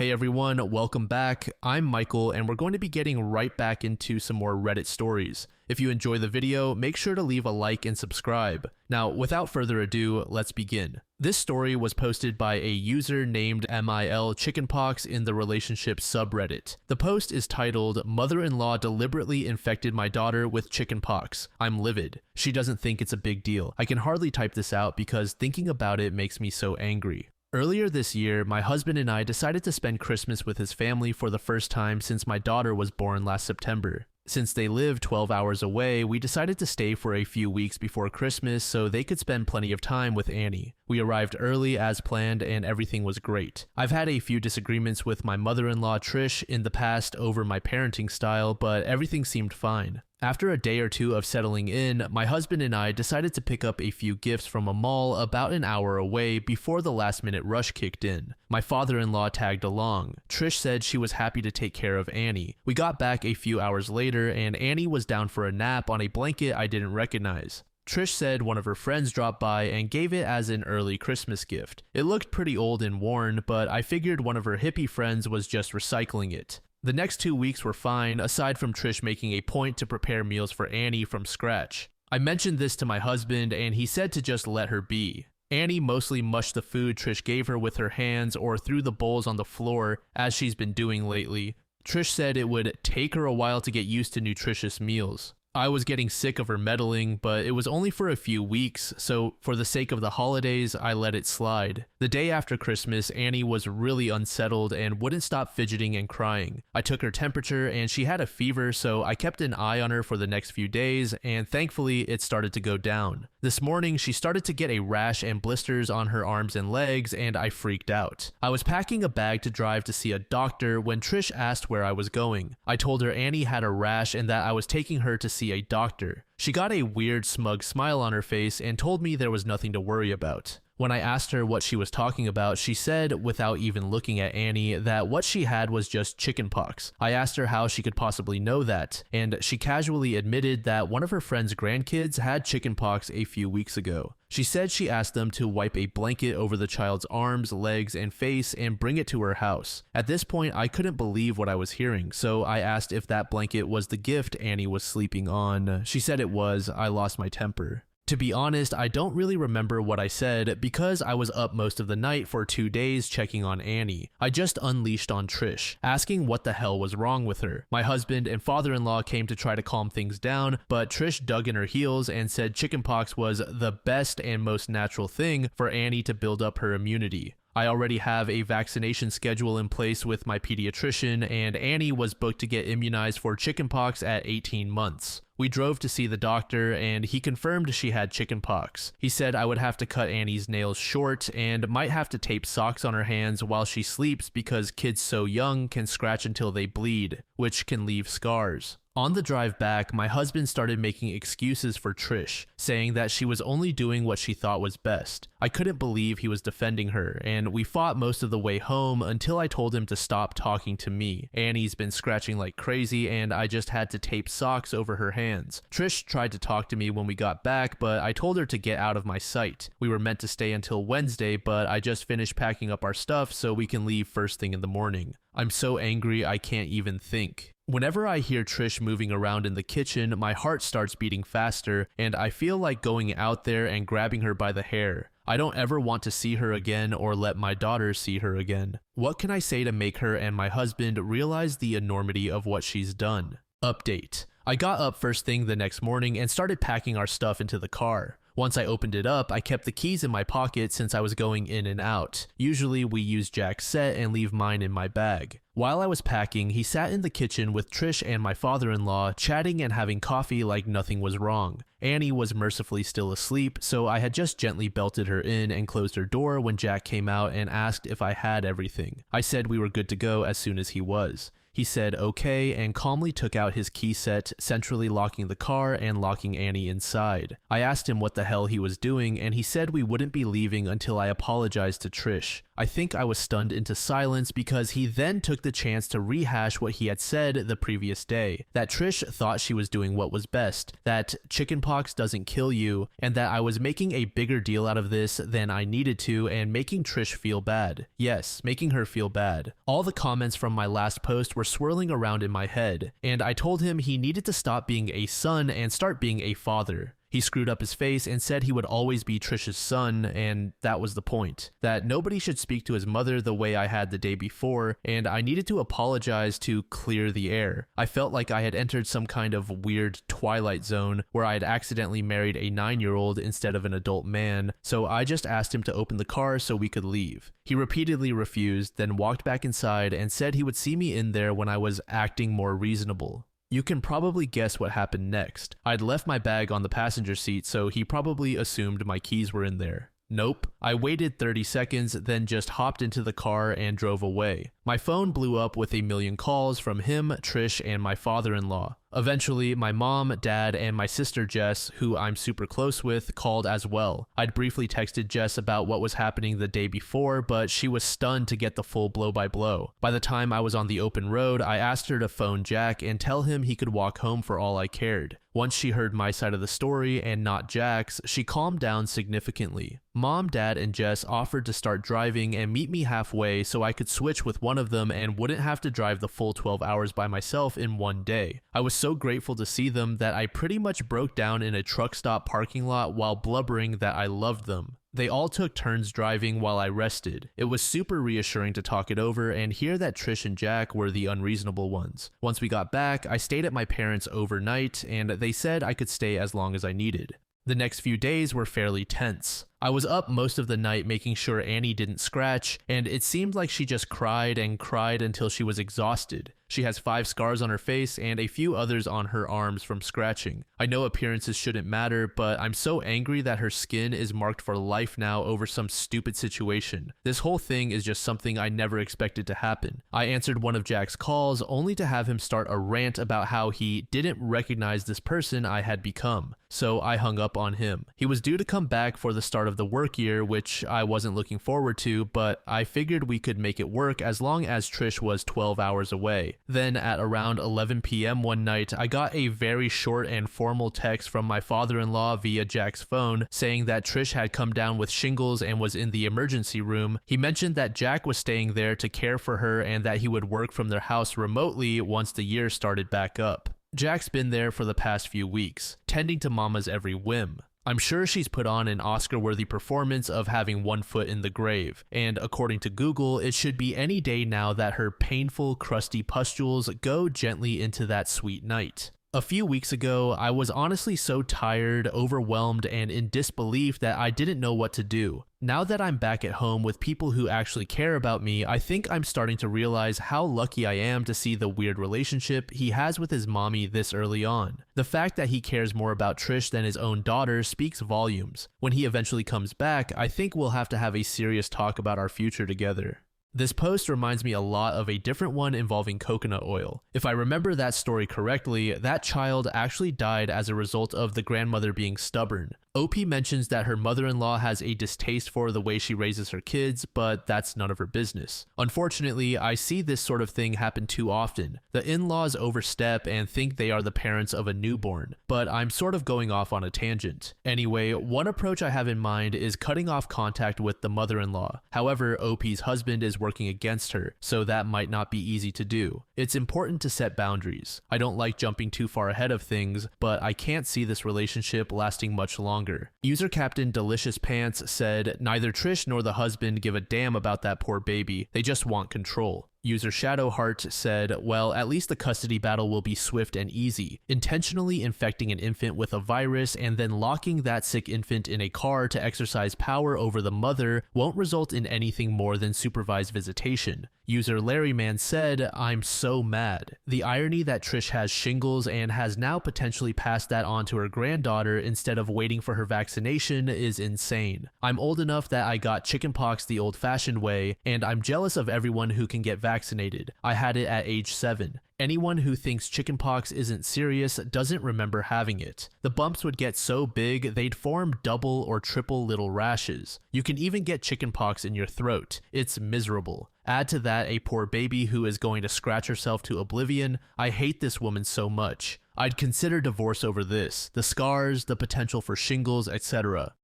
Hey everyone, welcome back. I'm Michael and we're going to be getting right back into some more Reddit stories. If you enjoy the video, make sure to leave a like and subscribe. Now, without further ado, let's begin. This story was posted by a user named CHICKEN POX in the relationship subreddit. The post is titled, "Mother-in-law deliberately infected my daughter with chicken pox. I'm livid. She doesn't think it's a big deal. I can hardly type this out because thinking about it makes me so angry." Earlier this year, my husband and I decided to spend Christmas with his family for the first time since my daughter was born last September. Since they live 12 hours away, we decided to stay for a few weeks before Christmas so they could spend plenty of time with Annie. We arrived early as planned and everything was great. I've had a few disagreements with my mother-in-law Trish in the past over my parenting style, but everything seemed fine. After a day or two of settling in, my husband and I decided to pick up a few gifts from a mall about an hour away before the last-minute rush kicked in. My father-in-law tagged along. Trish said she was happy to take care of Annie. We got back a few hours later and Annie was down for a nap on a blanket I didn't recognize. Trish said one of her friends dropped by and gave it as an early Christmas gift. It looked pretty old and worn, but I figured one of her hippie friends was just recycling it. The next 2 weeks were fine, aside from Trish making a point to prepare meals for Annie from scratch. I mentioned this to my husband and he said to just let her be. Annie mostly mushed the food Trish gave her with her hands or threw the bowls on the floor, as she's been doing lately. Trish said it would take her a while to get used to nutritious meals. I was getting sick of her meddling, but it was only for a few weeks, so for the sake of the holidays, I let it slide. The day after Christmas, Annie was really unsettled and wouldn't stop fidgeting and crying. I took her temperature and she had a fever, so I kept an eye on her for the next few days, and thankfully it started to go down. This morning, she started to get a rash and blisters on her arms and legs, and I freaked out. I was packing a bag to drive to see a doctor when Trish asked where I was going. I told her Annie had a rash and that I was taking her to see a doctor. She got a weird smug smile on her face and told me there was nothing to worry about. When I asked her what she was talking about, she said, without even looking at Annie, that what she had was just chicken pox. I asked her how she could possibly know that, and she casually admitted that one of her friend's grandkids had chicken pox a few weeks ago. She said she asked them to wipe a blanket over the child's arms, legs, and face and bring it to her house. At this point, I couldn't believe what I was hearing, so I asked if that blanket was the gift Annie was sleeping on. She said it was. I lost my temper. To be honest, I don't really remember what I said because I was up most of the night for 2 days checking on Annie. I just unleashed on Trish, asking what the hell was wrong with her. My husband and father-in-law came to try to calm things down, but Trish dug in her heels and said chickenpox was the best and most natural thing for Annie to build up her immunity. I already have a vaccination schedule in place with my pediatrician, and Annie was booked to get immunized for chickenpox at 18 months. We drove to see the doctor and he confirmed she had chickenpox. He said I would have to cut Annie's nails short and might have to tape socks on her hands while she sleeps because kids so young can scratch until they bleed, which can leave scars. On the drive back, my husband started making excuses for Trish, saying that she was only doing what she thought was best. I couldn't believe he was defending her, and we fought most of the way home until I told him to stop talking to me. Annie's been scratching like crazy, and I just had to tape socks over her hands. Trish tried to talk to me when we got back, but I told her to get out of my sight. We were meant to stay until Wednesday, but I just finished packing up our stuff so we can leave first thing in the morning. I'm so angry I can't even think. Whenever I hear Trish moving around in the kitchen, my heart starts beating faster, and I feel like going out there and grabbing her by the hair. I don't ever want to see her again or let my daughter see her again. What can I say to make her and my husband realize the enormity of what she's done? Update. I got up first thing the next morning and started packing our stuff into the car. Once I opened it up, I kept the keys in my pocket since I was going in and out. Usually we use Jack's set and leave mine in my bag. While I was packing, he sat in the kitchen with Trish and my father-in-law, chatting and having coffee like nothing was wrong. Annie was mercifully still asleep, so I had just gently belted her in and closed her door when Jack came out and asked if I had everything. I said we were good to go as soon as he was. He said okay and calmly took out his key set, centrally locking the car and locking Annie inside. I asked him what the hell he was doing and he said we wouldn't be leaving until I apologized to Trish. I think I was stunned into silence because he then took the chance to rehash what he had said the previous day, that Trish thought she was doing what was best, that chickenpox doesn't kill you, and that I was making a bigger deal out of this than I needed to and making Trish feel bad. Yes, making her feel bad. All the comments from my last post were swirling around in my head, and I told him he needed to stop being a son and start being a father. He screwed up his face and said he would always be Trish's son, and that was the point. That nobody should speak to his mother the way I had the day before, and I needed to apologize to clear the air. I felt like I had entered some kind of weird twilight zone where I had accidentally married a 9-year-old instead of an adult man, so I just asked him to open the car so we could leave. He repeatedly refused, then walked back inside and said he would see me in there when I was acting more reasonable. You can probably guess what happened next. I'd left my bag on the passenger seat, so he probably assumed my keys were in there. Nope. I waited 30 seconds, then just hopped into the car and drove away. My phone blew up with a million calls from him, Trish, and my father-in-law. Eventually, my mom, dad, and my sister Jess, who I'm super close with, called as well. I'd briefly texted Jess about what was happening the day before, but she was stunned to get the full blow-by-blow. By the time I was on the open road, I asked her to phone Jack and tell him he could walk home for all I cared. Once she heard my side of the story and not Jack's, she calmed down significantly. Mom, Dad, and Jess offered to start driving and meet me halfway so I could switch with one of them and wouldn't have to drive the full 12 hours by myself in one day. I was so grateful to see them that I pretty much broke down in a truck stop parking lot while blubbering that I loved them. They all took turns driving while I rested. It was super reassuring to talk it over and hear that Trish and Jack were the unreasonable ones. Once we got back, I stayed at my parents' overnight, and they said I could stay as long as I needed. The next few days were fairly tense. I was up most of the night making sure Annie didn't scratch, and it seemed like she just cried and cried until she was exhausted. She has 5 scars on her face and a few others on her arms from scratching. I know appearances shouldn't matter, but I'm so angry that her skin is marked for life now over some stupid situation. This whole thing is just something I never expected to happen. I answered one of Jack's calls only to have him start a rant about how he didn't recognize this person I had become. So I hung up on him. He was due to come back for the start of the work year, which I wasn't looking forward to, but I figured we could make it work as long as Trish was 12 hours away. Then at around 11 p.m. one night, I got a very short and formal text from my father-in-law via Jack's phone saying that Trish had come down with shingles and was in the emergency room. He mentioned that Jack was staying there to care for her and that he would work from their house remotely once the year started back up. Jack's been there for the past few weeks, tending to Mama's every whim. I'm sure she's put on an Oscar-worthy performance of having one foot in the grave, and according to Google, it should be any day now that her painful, crusty pustules go gently into that sweet night. A few weeks ago, I was honestly so tired, overwhelmed, and in disbelief that I didn't know what to do. Now that I'm back at home with people who actually care about me, I think I'm starting to realize how lucky I am to see the weird relationship he has with his mommy this early on. The fact that he cares more about Trish than his own daughter speaks volumes. When he eventually comes back, I think we'll have to have a serious talk about our future together. This post reminds me a lot of a different one involving coconut oil. If I remember that story correctly, that child actually died as a result of the grandmother being stubborn. OP mentions that her mother-in-law has a distaste for the way she raises her kids, but that's none of her business. Unfortunately, I see this sort of thing happen too often. The in-laws overstep and think they are the parents of a newborn, but I'm sort of going off on a tangent. Anyway, one approach I have in mind is cutting off contact with the mother-in-law. However, OP's husband is working against her, so that might not be easy to do. It's important to set boundaries. I don't like jumping too far ahead of things, but I can't see this relationship lasting much longer. User Captain Delicious Pants said, "Neither Trish nor the husband give a damn about that poor baby. They just want control." User Shadowheart said, "Well, at least the custody battle will be swift and easy. Intentionally infecting an infant with a virus and then locking that sick infant in a car to exercise power over the mother won't result in anything more than supervised visitation." User Larryman said, "I'm so mad. The irony that Trish has shingles and has now potentially passed that on to her granddaughter instead of waiting for her vaccination is insane. I'm old enough that I got chickenpox the old-fashioned way, and I'm jealous of everyone who can get vaccinated. I had it at age 7. Anyone who thinks chickenpox isn't serious doesn't remember having it. The bumps would get so big they'd form double or triple little rashes. You can even get chickenpox in your throat. It's miserable. Add to that a poor baby who is going to scratch herself to oblivion. I hate this woman so much. I'd consider divorce over this, the scars, the potential for shingles, etc.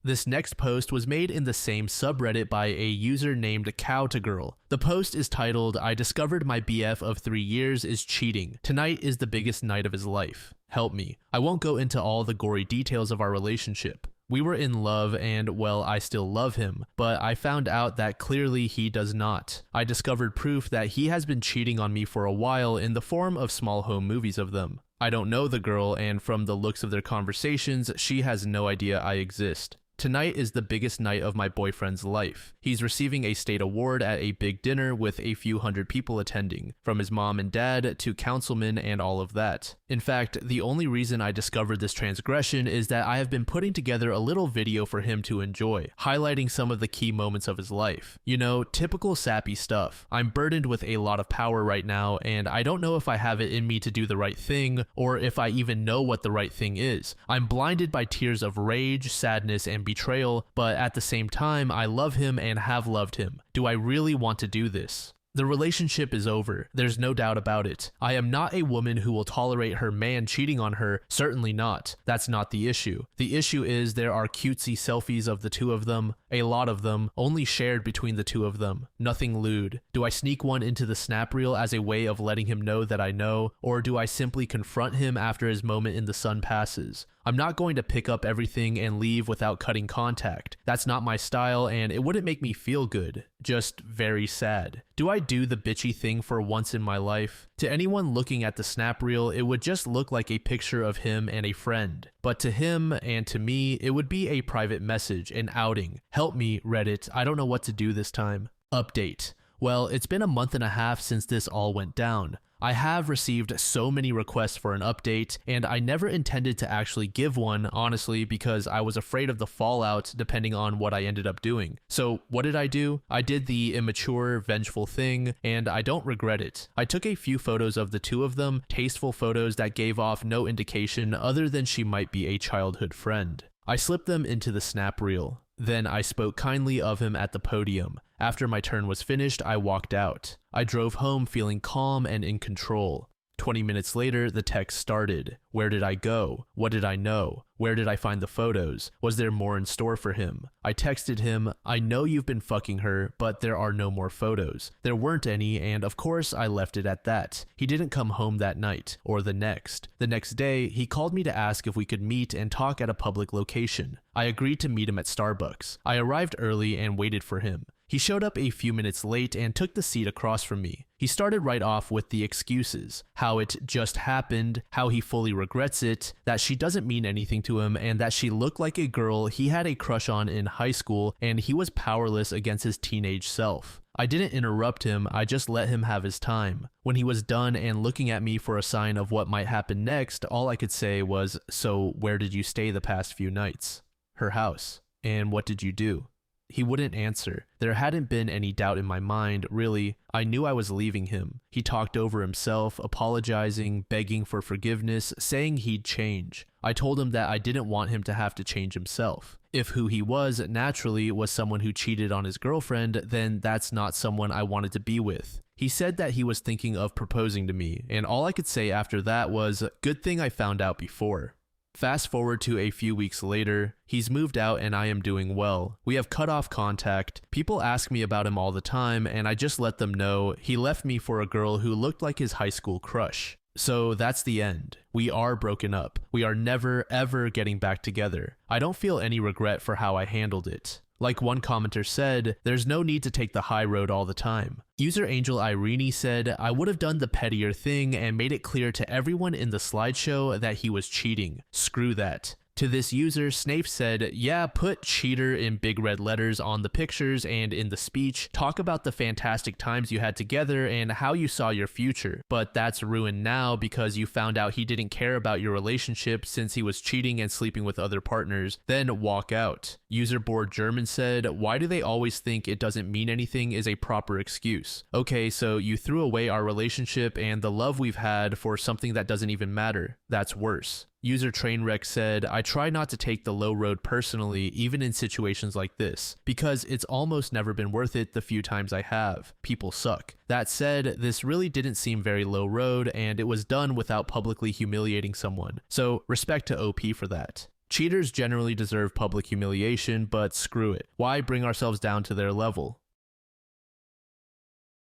This next post was made in the same subreddit by a user named Cow2Girl. The post is titled, "I discovered my BF of 3 years is cheating. Tonight is the biggest night of his life. Help me." I won't go into all the gory details of our relationship. We were in love and, well, I still love him, but I found out that clearly he does not. I discovered proof that he has been cheating on me for a while in the form of small home movies of them. I don't know the girl, and from the looks of their conversations, she has no idea I exist. Tonight is the biggest night of my boyfriend's life. He's receiving a state award at a big dinner with a few hundred people attending, from his mom and dad to councilmen and all of that. In fact, the only reason I discovered this transgression is that I have been putting together a little video for him to enjoy, highlighting some of the key moments of his life. You know, typical sappy stuff. I'm burdened with a lot of power right now, and I don't know if I have it in me to do the right thing, or if I even know what the right thing is. I'm blinded by tears of rage, sadness, and betrayal, but at the same time, I love him and have loved him. Do I really want to do this? The relationship is over. There's no doubt about it. I am not a woman who will tolerate her man cheating on her. Certainly not. That's not the issue. The issue is there are cutesy selfies of the two of them. A lot of them, only shared between the two of them. Nothing lewd. Do I sneak one into the snap reel as a way of letting him know that I know, or do I simply confront him after his moment in the sun passes? I'm not going to pick up everything and leave without cutting contact. That's not my style, and it wouldn't make me feel good. Just very sad. Do I do the bitchy thing for once in my life? To anyone looking at the snap reel, it would just look like a picture of him and a friend. But to him and to me, it would be a private message, an outing. Help me, Reddit. I don't know what to do this time. Update. Well, it's been a month and a half since this all went down. I have received so many requests for an update, and I never intended to actually give one, honestly, because I was afraid of the fallout depending on what I ended up doing. So what did I do? I did the immature, vengeful thing, and I don't regret it. I took a few photos of the two of them, tasteful photos that gave off no indication other than she might be a childhood friend. I slipped them into the snap reel. Then I spoke kindly of him at the podium. After my turn was finished, I walked out. I drove home feeling calm and in control. 20 minutes later, the text started. Where did I go? What did I know? Where did I find the photos? Was there more in store for him? I texted him, I know you've been fucking her, but there are no more photos. There weren't any, and of course I left it at that. He didn't come home that night, or the next. The next day, he called me to ask if we could meet and talk at a public location. I agreed to meet him at Starbucks. I arrived early and waited for him. He showed up a few minutes late and took the seat across from me. He started right off with the excuses, how it just happened, how he fully regrets it, that she doesn't mean anything to him, and that she looked like a girl he had a crush on in high school and he was powerless against his teenage self. I didn't interrupt him, I just let him have his time. When he was done and looking at me for a sign of what might happen next, all I could say was, "So where did you stay the past few nights?" "Her house." "And what did you do?" He wouldn't answer. There hadn't been any doubt in my mind, really. I knew I was leaving him. He talked over himself, apologizing, begging for forgiveness, saying he'd change. I told him that I didn't want him to have to change himself. If who he was, naturally, was someone who cheated on his girlfriend, then that's not someone I wanted to be with. He said that he was thinking of proposing to me, and all I could say after that was, good thing I found out before. Fast forward to a few weeks later, he's moved out and I am doing well. We have cut off contact. People ask me about him all the time and I just let them know he left me for a girl who looked like his high school crush. So that's the end. We are broken up. We are never ever getting back together. I don't feel any regret for how I handled it. Like one commenter said, there's no need to take the high road all the time. User Angel Irene said, I would have done the pettier thing and made it clear to everyone in the slideshow that he was cheating. Screw that. To this user, Snape said, yeah, put cheater in big red letters on the pictures and in the speech. Talk about the fantastic times you had together and how you saw your future. But that's ruined now because you found out he didn't care about your relationship since he was cheating and sleeping with other partners. Then walk out. User Board German said, why do they always think it doesn't mean anything is a proper excuse? Okay, so you threw away our relationship and the love we've had for something that doesn't even matter. That's worse. User Trainwreck said, I try not to take the low road personally, even in situations like this, because it's almost never been worth it the few times I have. People suck. That said, this really didn't seem very low road, and it was done without publicly humiliating someone. So respect to OP for that. Cheaters generally deserve public humiliation, but screw it. Why bring ourselves down to their level?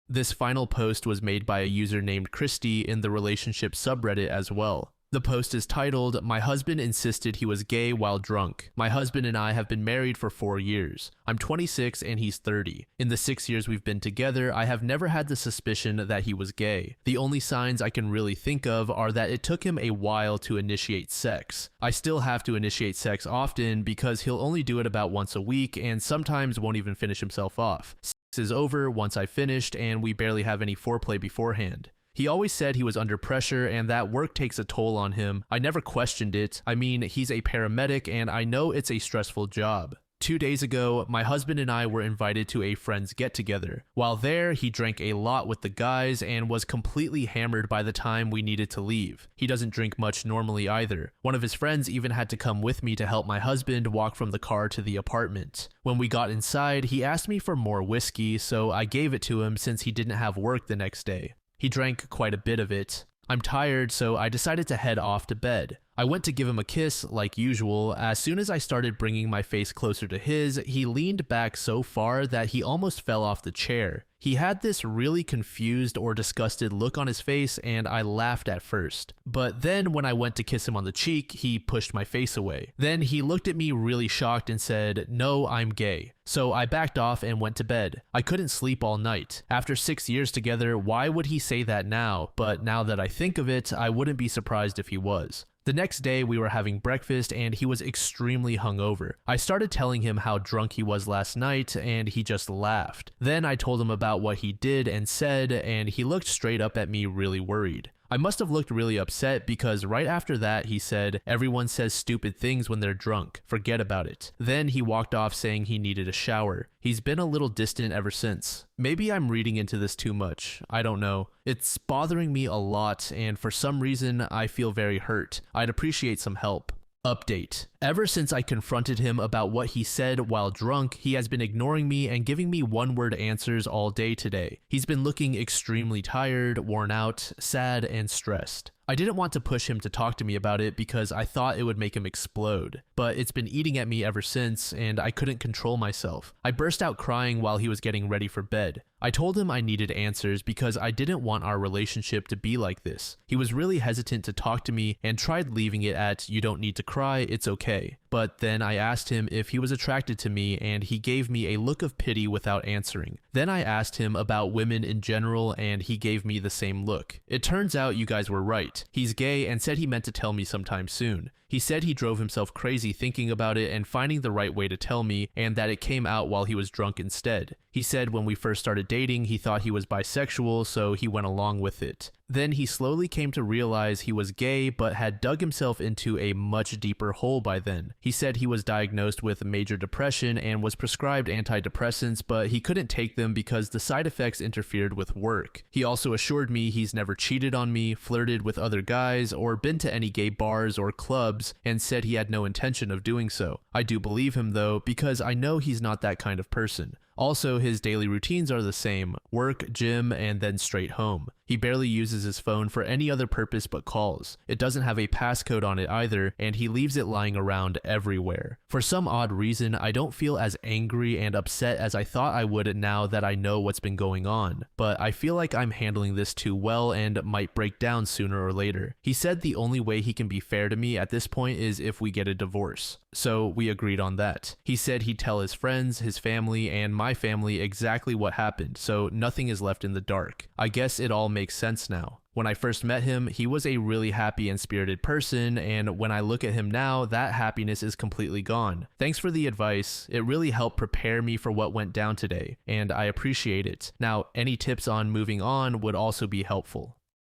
This final post was made by a user named Christy in the relationship subreddit as well. The post is titled, My husband insisted he was gay while drunk. My husband and I have been married for 4 years. I'm 26 and he's 30. In the 6 years we've been together, I have never had the suspicion that he was gay. The only signs I can really think of are that it took him a while to initiate sex. I still have to initiate sex often because he'll only do it about once a week and sometimes won't even finish himself off. Sex is over once I finished and we barely have any foreplay beforehand. He always said he was under pressure and that work takes a toll on him. I never questioned it. I mean, he's a paramedic and I know it's a stressful job. 2 days ago, my husband and I were invited to a friend's get-together. While there, he drank a lot with the guys and was completely hammered by the time we needed to leave. He doesn't drink much normally either. One of his friends even had to come with me to help my husband walk from the car to the apartment. When we got inside, he asked me for more whiskey, so I gave it to him since he didn't have work the next day. He drank quite a bit of it. I'm tired, so I decided to head off to bed. I went to give him a kiss, like usual. As soon as I started bringing my face closer to his, he leaned back so far that he almost fell off the chair. He had this really confused or disgusted look on his face and I laughed at first. But then when I went to kiss him on the cheek, he pushed my face away. Then he looked at me really shocked and said, "No, I'm gay." So I backed off and went to bed. I couldn't sleep all night. After 6 years together, why would he say that now? But now that I think of it, I wouldn't be surprised if he was. The next day, we were having breakfast and he was extremely hungover. I started telling him how drunk he was last night and he just laughed. Then I told him about what he did and said, and he looked straight up at me really worried. I must have looked really upset because right after that he said, "Everyone says stupid things when they're drunk. Forget about it." Then he walked off saying he needed a shower. He's been a little distant ever since. Maybe I'm reading into this too much. I don't know. It's bothering me a lot and for some reason I feel very hurt. I'd appreciate some help. Update. Ever since I confronted him about what he said while drunk, he has been ignoring me and giving me one-word answers all day today. He's been looking extremely tired, worn out, sad, and stressed. I didn't want to push him to talk to me about it because I thought it would make him explode, but it's been eating at me ever since and I couldn't control myself. I burst out crying while he was getting ready for bed. I told him I needed answers because I didn't want our relationship to be like this. He was really hesitant to talk to me and tried leaving it at, "You don't need to cry, it's okay." But then I asked him if he was attracted to me and he gave me a look of pity without answering. Then I asked him about women in general and he gave me the same look. It turns out you guys were right. He's gay and said he meant to tell me sometime soon. He said he drove himself crazy thinking about it and finding the right way to tell me, and that it came out while he was drunk instead. He said when we first started dating, he thought he was bisexual, so he went along with it. Then he slowly came to realize he was gay, but had dug himself into a much deeper hole by then. He said he was diagnosed with major depression and was prescribed antidepressants, but he couldn't take them because the side effects interfered with work. He also assured me he's never cheated on me, flirted with other guys, or been to any gay bars or clubs, and said he had no intention of doing so. I do believe him though, because I know he's not that kind of person. Also, his daily routines are the same: work, gym, and then straight home. He barely uses his phone for any other purpose but calls. It doesn't have a passcode on it either, and he leaves it lying around everywhere. For some odd reason, I don't feel as angry and upset as I thought I would now that I know what's been going on, but I feel like I'm handling this too well and might break down sooner or later. He said the only way he can be fair to me at this point is if we get a divorce. So we agreed on that. He said he'd tell his friends, his family, and my family exactly what happened, so nothing is left in the dark. I guess it all makes sense now. When I first met him, he was a really happy and spirited person, and when I look at him now, that happiness is completely gone. Thanks for the advice. It really helped prepare me for what went down today, and I appreciate it. Now, any tips on moving on would also be helpful.